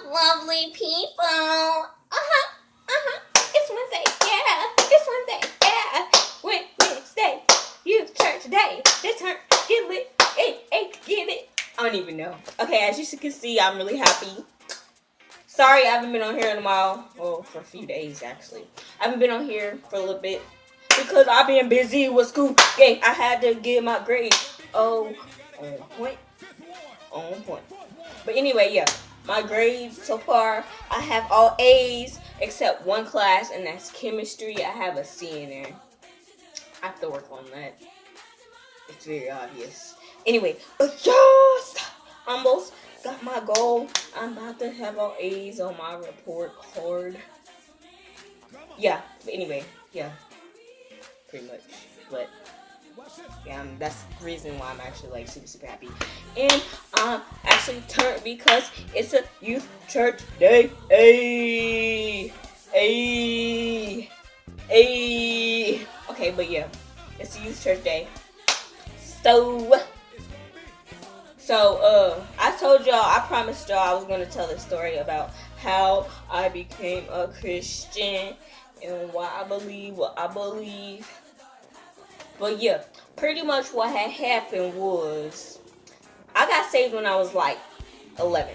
lovely people. It's Wednesday, yeah. It's Wednesday, yeah. Wednesday, youth church day. This turn, get lit, hey, get it. I don't even know. Okay, as you can see, I'm really happy. Sorry, I haven't been on here in a while. Well, for a few days, actually. I haven't been on here for a little bit because I've been busy with school. Yeah, I had to get my grades. Oh, on point. On point. But anyway, yeah. My grades so far, I have all A's except one class, and that's chemistry. I have a C in there. I have to work on that. It's very obvious. Anyway, but yes, almost got my goal. I'm about to have all A's on my report card. Yeah, but anyway, yeah, pretty much. But yeah, that's the reason why I'm actually like super happy. And I'm actually turned because it's a youth church day. Okay, but yeah, it's a youth church day. So I told y'all, I promised y'all I was gonna tell the story about how I became a Christian and why I believe what I believe. But yeah, pretty much what had happened was I got saved when I was like 11.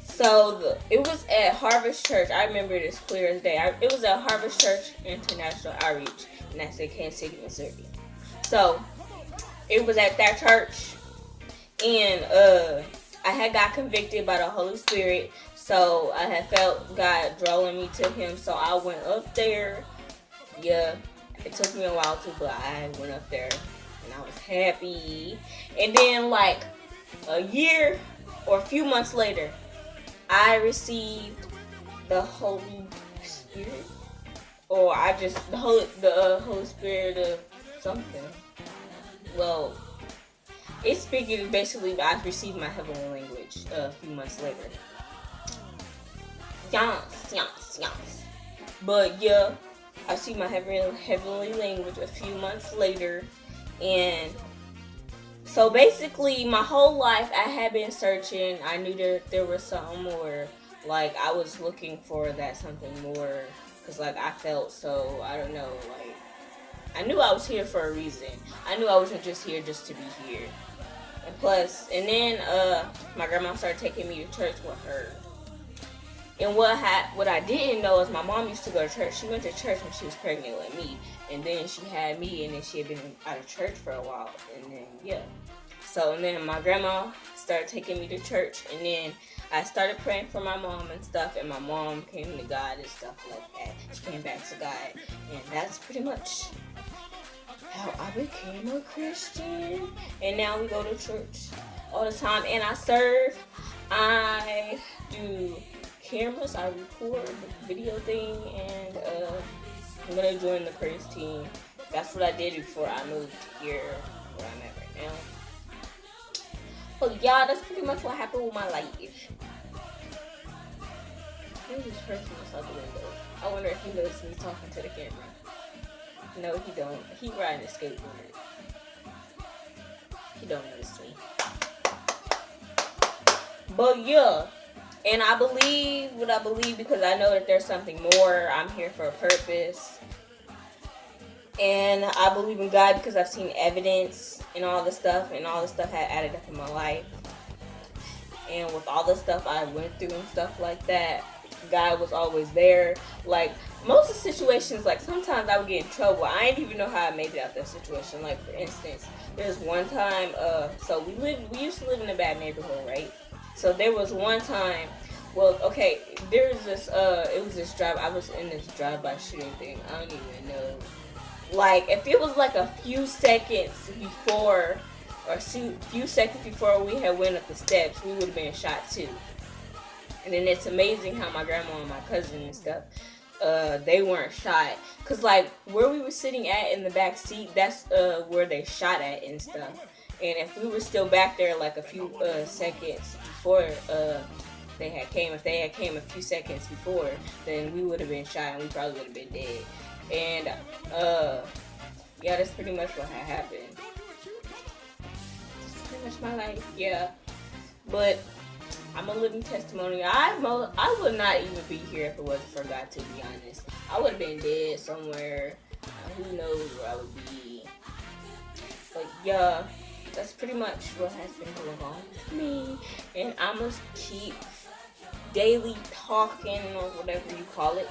So it was at Harvest Church. I remember it as clear as day. It was at Harvest Church International Outreach, and that's in Kansas City, Missouri. So it was at that church, and I had got convicted by the Holy Spirit. So I had felt God drawing me to Him. So I went up there. Yeah. It took me a while too, but I went up there and I was happy. And then like a year or a few months later, I received the Holy Spirit. Or the Holy Spirit of something. Well, it's speaking basically I received my heavenly language a few months later. Yes. But yeah, I see my heavenly language a few months later, and so basically my whole life I had been searching. I knew that there was something more, like I was looking for that something more, because like I felt so, I don't know, like I knew I was here for a reason. I knew I wasn't just here just to be here. And plus, and then my grandma started taking me to church with her. And what I didn't know is my mom used to go to church. She went to church when she was pregnant with me. And then she had me, and then she had been out of church for a while. And then, yeah. So, and then my grandma started taking me to church. And then I started praying for my mom and stuff. And my mom came to God and stuff like that. She came back to God. And that's pretty much how I became a Christian. And now we go to church all the time. And I serve. I do cameras, I record the video thing, and I'm gonna join the praise team. That's what I did before I moved here where I'm at right now. So yeah, that's pretty much what happened with my life. Who's this person outside the window? I wonder if he noticed me talking to the camera. No, he don't. He riding a skateboard. He don't notice me. But yeah. And I believe what I believe because I know that there's something more. I'm here for a purpose. And I believe in God because I've seen evidence and all the stuff. And all the stuff had added up in my life. And with all the stuff I went through and stuff like that, God was always there. Like, most of the situations, like, sometimes I would get in trouble. I didn't even know how I made it out of that situation. Like, for instance, there's one time, so we used to live in a bad neighborhood, right? So there was one time, well, okay, there was this, it was this drive, I was in this drive-by shooting thing, I don't even know. Like, if it was like a few seconds before, or a few seconds before we had went up the steps, we would have been shot too. And then it's amazing how my grandma and my cousin and stuff, they weren't shot. Cause like, where we were sitting at in the back seat, that's where they shot at and stuff. And if we were still back there like a few seconds before they had came, if they had came a few seconds before, then we would have been shot and we probably would have been dead. And yeah, that's pretty much what had happened. That's pretty much my life, yeah. But I'm a living testimony. I would not even be here if it wasn't for God, to be honest. I would have been dead somewhere. Who knows where I would be. But yeah, that's pretty much what has been going on with me. And I must keep daily talking or whatever you call it.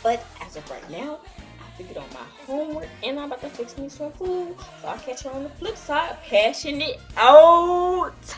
But as of right now, I have to get on my homework and I'm about to fix me some food. So I'll catch you on the flip side. Passionate out.